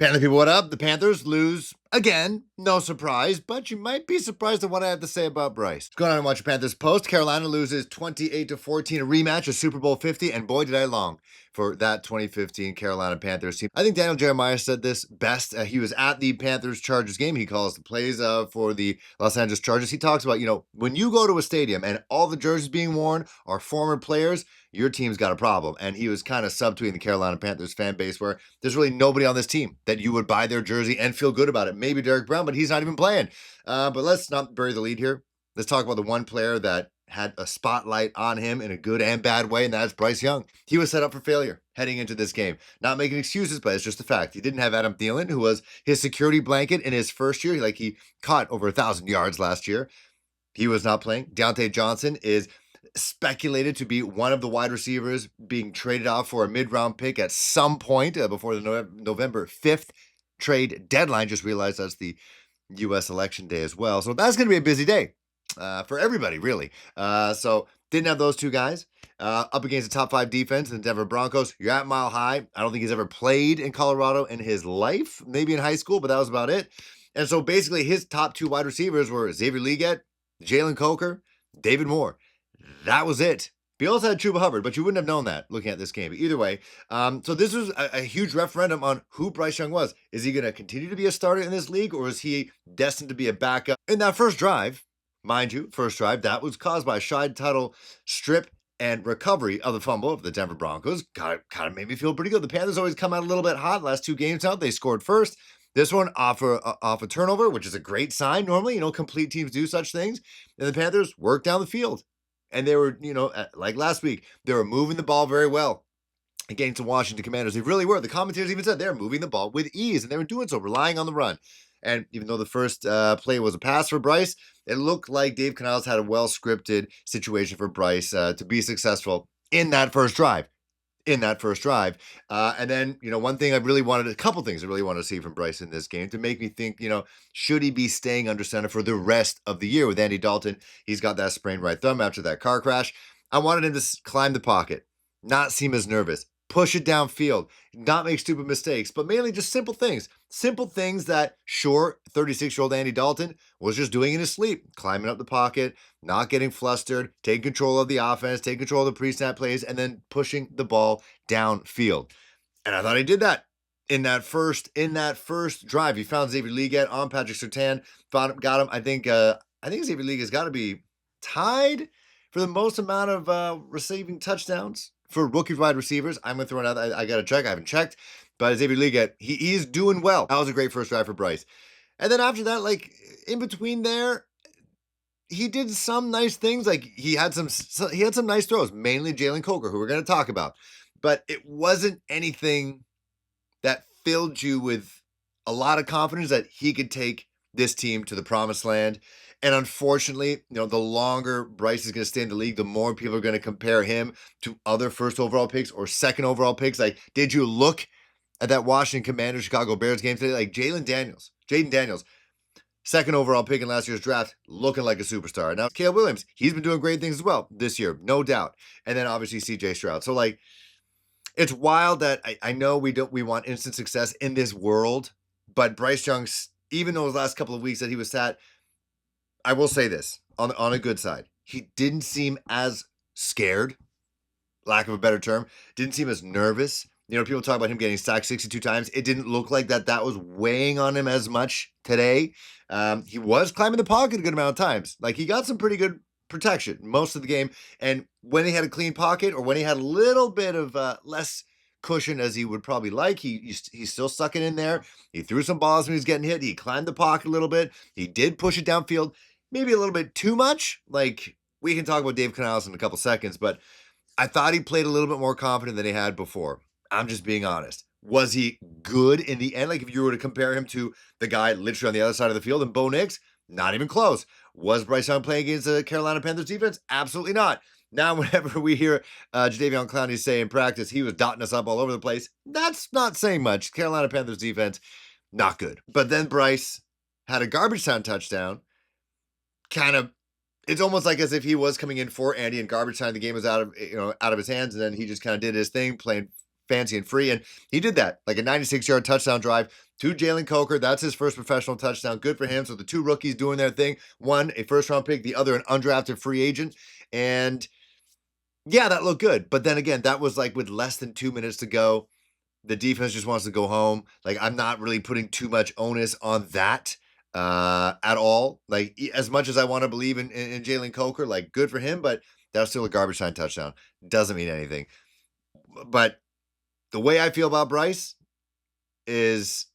Panther people, what up? The Panthers lose again. No surprise, but you might be surprised at what I have to say about Bryce. Going on and watch the Panthers post. Carolina loses 28-14, a rematch of Super Bowl 50, and boy, did I long for that 2015 Carolina Panthers team. I think Daniel Jeremiah said this best. He was at the Panthers-Chargers game. He calls the plays for the Los Angeles Chargers. He talks about, when you go to a stadium and all the jerseys being worn are former players, your team's got a problem. And he was kind of subtweeting the Carolina Panthers fan base where there's really nobody on this team that you would buy their jersey and feel good about it. Maybe Derek Brown, but he's not even playing. But let's not bury the lead here. Let's talk about the one player that had a spotlight on him in a good and bad way, and that's Bryce Young. He was set up for failure heading into this game. Not making excuses, but it's just a fact. He didn't have Adam Thielen, who was his security blanket in his first year. He caught over 1,000 yards last year. He was not playing. Deontay Johnson is speculated to be one of the wide receivers being traded off for a mid-round pick at some point before the November 5th trade deadline. Just realized that's the U.S. election day as well. So that's going to be a busy day for everybody, really. So didn't have those two guys up against the top 5 defense in the Denver Broncos. You're at Mile High. I don't think he's ever played in Colorado in his life, maybe in high school, but that was about it. And so basically his top 2 wide receivers were Xavier Legette, Jalen Coker, David Moore. That was it. He also had Chuba Hubbard, but you wouldn't have known that looking at this game. But either way, so this was a huge referendum on who Bryce Young was. Is he going to continue to be a starter in this league, or is he destined to be a backup? In that first drive, mind you, that was caused by a Shide Tuttle strip and recovery of the fumble of the Denver Broncos. Kind of made me feel pretty good. The Panthers always come out a little bit hot. Last 2 games out, they scored first. This one off a turnover, which is a great sign. Normally, complete teams do such things. And the Panthers worked down the field. And they were, like last week, they were moving the ball very well against the Washington Commanders. They really were. The commentators even said they're moving the ball with ease, and they were doing so, relying on the run. And even though the first play was a pass for Bryce, it looked like Dave Canales had a well-scripted situation for Bryce to be successful in that first drive. And then, a couple things I really wanted to see from Bryce in this game to make me think, should he be staying under center for the rest of the year with Andy Dalton? He's got that sprained right thumb after that car crash. I wanted him to climb the pocket, not seem as nervous, push it downfield, not make stupid mistakes, but mainly just simple things. Simple things that, sure, 36-year-old Andy Dalton was just doing in his sleep, climbing up the pocket, not getting flustered, taking control of the offense, taking control of the pre-snap plays, and then pushing the ball downfield. And I thought he did that in that first drive. He found Xavier Legette on Patrick Surtain, got him. I think Xavier Legette's got to be tied for the most amount of receiving touchdowns for rookie wide receivers. I'm going to throw it out. I got to check. I haven't checked. But Xavier Legette, he's doing well. That was a great first drive for Bryce. And then after that, in between there, he did some nice things. He had some nice throws, mainly Jalen Coker, who we're going to talk about. But it wasn't anything that filled you with a lot of confidence that he could take this team to the promised land. And unfortunately, the longer Bryce is going to stay in the league, the more people are going to compare him to other first overall picks or second overall picks. Did you look at that Washington Commanders Chicago Bears game today? Jaden Daniels, second overall pick in last year's draft, looking like a superstar. Now, Caleb Williams, he's been doing great things as well this year, no doubt. And then obviously CJ Stroud. So it's wild that I know we want instant success in this world, but Bryce Young, even those last couple of weeks that he was sat, I will say this on a good side. He didn't seem as scared, lack of a better term, didn't seem as nervous. People talk about him getting sacked 62 times. It didn't look like that was weighing on him as much today. He was climbing the pocket a good amount of times. He got some pretty good protection most of the game. And when he had a clean pocket or when he had a little bit of less cushion as he would probably like, he's still stuck it in there. He threw some balls when he was getting hit. He climbed the pocket a little bit. He did push it downfield, maybe a little bit too much. We can talk about Dave Canales in a couple seconds, but I thought he played a little bit more confident than he had before. I'm just being honest. Was he good in the end? If you were to compare him to the guy literally on the other side of the field and Bo Nix, not even close. Was Bryce Young playing against the Carolina Panthers defense? Absolutely not. Now, whenever we hear Jadeveon Clowney say in practice he was dotting us up all over the place, that's not saying much. Carolina Panthers defense, not good. But then Bryce had a garbage time touchdown. It's almost like as if he was coming in for Andy and garbage time. The game was out of his hands, and then he just kind of did his thing, playing fancy and free. And he did that, like a 96-yard touchdown drive to Jalen Coker. That's his first professional touchdown. Good for him. So the two rookies doing their thing. One, a first-round pick. The other, an undrafted free agent. And yeah, that looked good. But then again, that was like with less than 2 minutes to go. The defense just wants to go home. Like, I'm not really putting too much onus on that at all. Like, as much as I want to believe in Jalen Coker, like, good for him, but that was still a garbage time touchdown. Doesn't mean anything. But the way I feel about Bryce is,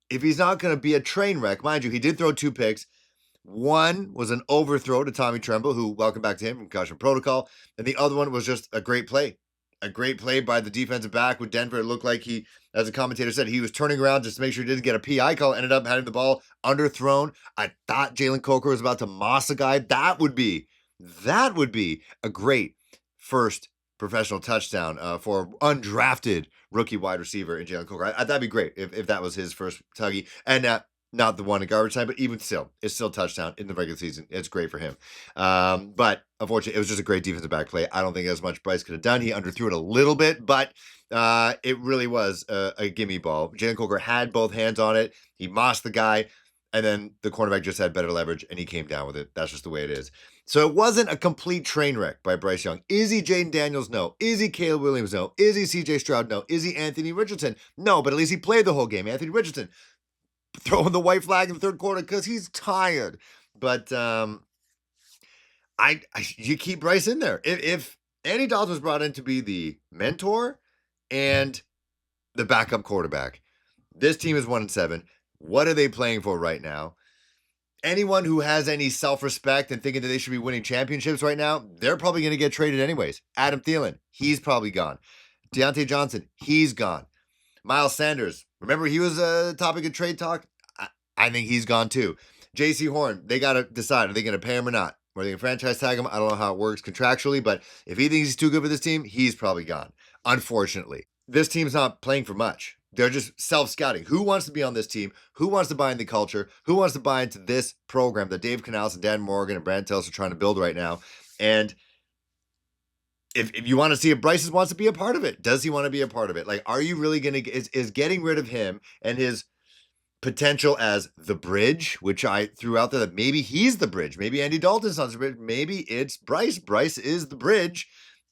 if he's not going to be a train wreck, mind you, he did throw 2 picks. One was an overthrow to Tommy Tremble, who, welcome back to him, concussion protocol. And the other one was just a great play. A great play by the defensive back with Denver. It looked like he, as a commentator said, he was turning around just to make sure he didn't get a PI call. Ended up having the ball underthrown. I thought Jalen Coker was about to moss a guy. That would be a great first professional touchdown for undrafted rookie wide receiver in Jalen Coker. That'd be great if that was his first tuggy. And not the one in garbage time, but even still, it's still a touchdown in the regular season. It's great for him. But unfortunately, it was just a great defensive back play. I don't think as much Bryce could have done. He underthrew it a little bit, but it really was a gimme ball. Jalen Coker had both hands on it. He mossed the guy, and then the cornerback just had better leverage, and he came down with it. That's just the way it is. So it wasn't a complete train wreck by Bryce Young. Is he Jaden Daniels? No. Is he Caleb Williams? No. Is he CJ Stroud? No. Is he Anthony Richardson? No, but at least he played the whole game. Anthony Richardson throwing the white flag in the third quarter because he's tired. But you keep Bryce in there. If Andy Dalton was brought in to be the mentor and the backup quarterback, this team is 1-7. What are they playing for right now? Anyone who has any self-respect and thinking that they should be winning championships right now, they're probably going to get traded anyways. Adam Thielen, he's probably gone. Deontay Johnson, he's gone. Miles Sanders, remember he was a topic of trade talk? I think he's gone too. J.C. Horn, they got to decide, are they going to pay him or not? Or are they going to franchise tag him? I don't know how it works contractually, but if he thinks he's too good for this team, he's probably gone, unfortunately. This team's not playing for much. They're just self-scouting. Who wants to be on this team? Who wants to buy into the culture? Who wants to buy into this program that Dave Canales and Dan Morgan and Brad Tels are trying to build right now? And if you want to see if Bryce wants to be a part of it, does he want to be a part of it? Like, are you really going to, is getting rid of him and his potential as the bridge, which I threw out there that maybe he's the bridge, maybe Andy Dalton's not the bridge, maybe it's Bryce. Bryce is the bridge,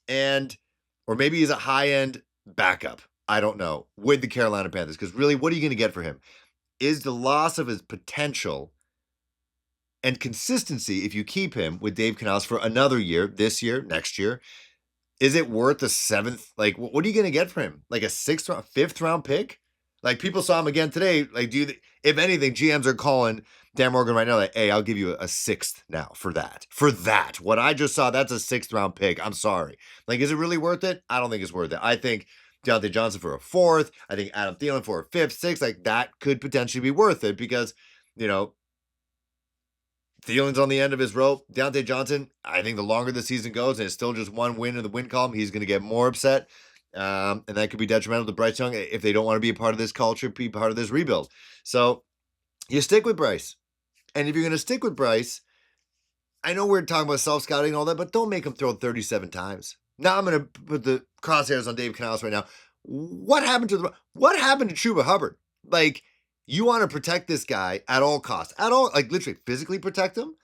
or maybe he's a high-end backup. I don't know, with the Carolina Panthers, because really, what are you going to get for him? Is the loss of his potential and consistency, if you keep him with Dave Canales for another year, this year, next year, is it worth a 7th? Like, what are you going to get for him? Like a 6th round, 5th round pick? Like, people saw him again today. Like, if anything, GMs are calling Dan Morgan right now, like, hey, I'll give you a 6th now for that. For that. What I just saw, that's a 6th round pick. I'm sorry. Like, is it really worth it? I don't think it's worth it. I think Deontay Johnson for a 4th. I think Adam Thielen for a 5th, 6th. Like, that could potentially be worth it because, Thielen's on the end of his rope. Deontay Johnson, I think the longer the season goes and it's still just one win in the win column, he's going to get more upset. And that could be detrimental to Bryce Young if they don't want to be a part of this culture, be part of this rebuild. So you stick with Bryce. And if you're going to stick with Bryce, I know we're talking about self-scouting and all that, but don't make him throw 37 times. Now I'm going to put the crosshairs on Dave Canales right now. What happened to Chuba Hubbard? Like, you want to protect this guy at all costs, like literally physically protect him.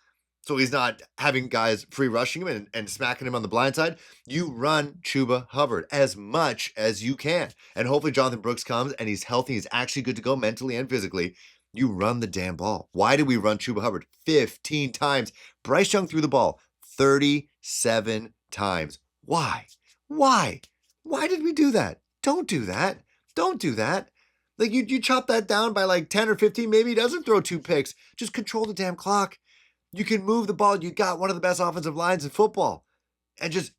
So he's not having guys free rushing him and smacking him on the blind side. You run Chuba Hubbard as much as you can. And hopefully Jonathan Brooks comes and he's healthy. He's actually good to go mentally and physically. You run the damn ball. Why did we run Chuba Hubbard 15 times? Bryce Young threw the ball 37 times. Why? Why did we do that? Don't do that. Don't do that. Like, you chop that down by like 10 or 15. Maybe he doesn't throw 2 picks. Just control the damn clock. You can move the ball. You got one of the best offensive lines in football. And just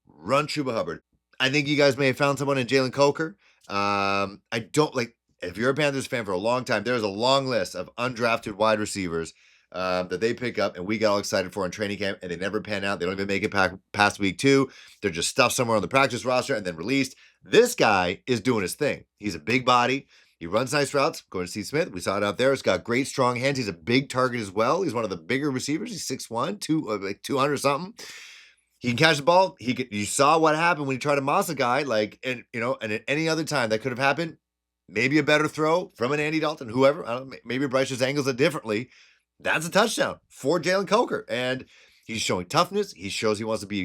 run Chuba Hubbard. I think you guys may have found someone in Jalen Coker. If you're a Panthers fan for a long time, there's a long list of undrafted wide receivers that they pick up and we got all excited for in training camp, and they never pan out. They don't even make it past week 2. They're just stuffed somewhere on the practice roster and then released. This guy is doing his thing. He's a big body. He runs nice routes. Going to Steve Smith. We saw it out there. He's got great strong hands. He's a big target as well. He's one of the bigger receivers. He's 6'1", 200 something. He can catch the ball. You saw what happened when he tried to moss a guy. And at any other time that could have happened, maybe a better throw from an Andy Dalton, whoever. I don't know, maybe Bryce just angles it differently. That's a touchdown for Jalen Coker, and he's showing toughness. He shows he wants to be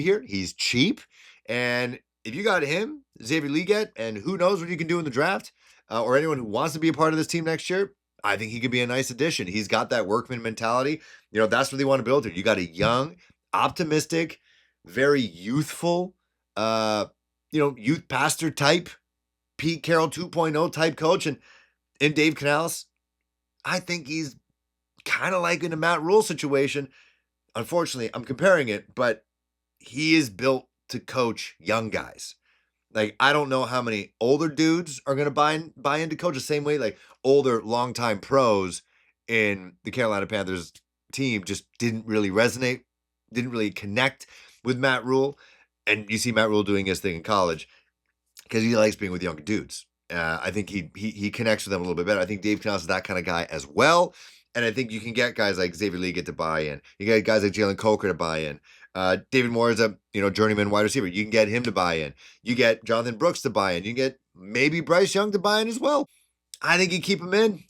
here. He's cheap, and if you got him, Xavier Legette, and who knows what you can do in the draft, or anyone who wants to be a part of this team next year, I think he could be a nice addition. He's got that workman mentality. That's what they want to build here. You got a young, optimistic, very youthful, youth pastor type, Pete Carroll 2.0 type coach, and Dave Canales. I think he's kind of like in a Matt Rule situation. Unfortunately, I'm comparing it, but he is built to coach young guys. Like, I don't know how many older dudes are going to buy into coach the same way. Like, older, longtime pros in the Carolina Panthers team just didn't really resonate, didn't really connect with Matt Rule. And you see Matt Rule doing his thing in college because he likes being with younger dudes. I think he connects with them a little bit better. I think Dave Canales is that kind of guy as well. And I think you can get guys like Xavier Legette to buy in. You get guys like Jalen Coker to buy in. David Moore is a journeyman wide receiver. You can get him to buy in. You get Jonathan Brooks to buy in. You can get maybe Bryce Young to buy in as well. I think you keep him in.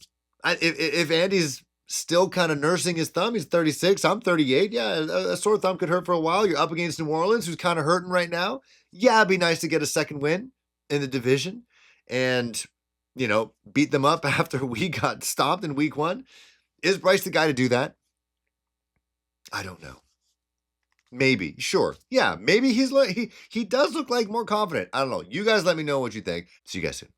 If Andy's still kind of nursing his thumb, he's 36. I'm 38. Yeah, a sore thumb could hurt for a while. You're up against New Orleans, who's kind of hurting right now. Yeah, it'd be nice to get a second win in the division and beat them up after we got stopped in week 1. Is Bryce the guy to do that? I don't know. Maybe. Sure. Yeah, maybe he does look like more confident. I don't know. You guys let me know what you think. See you guys soon.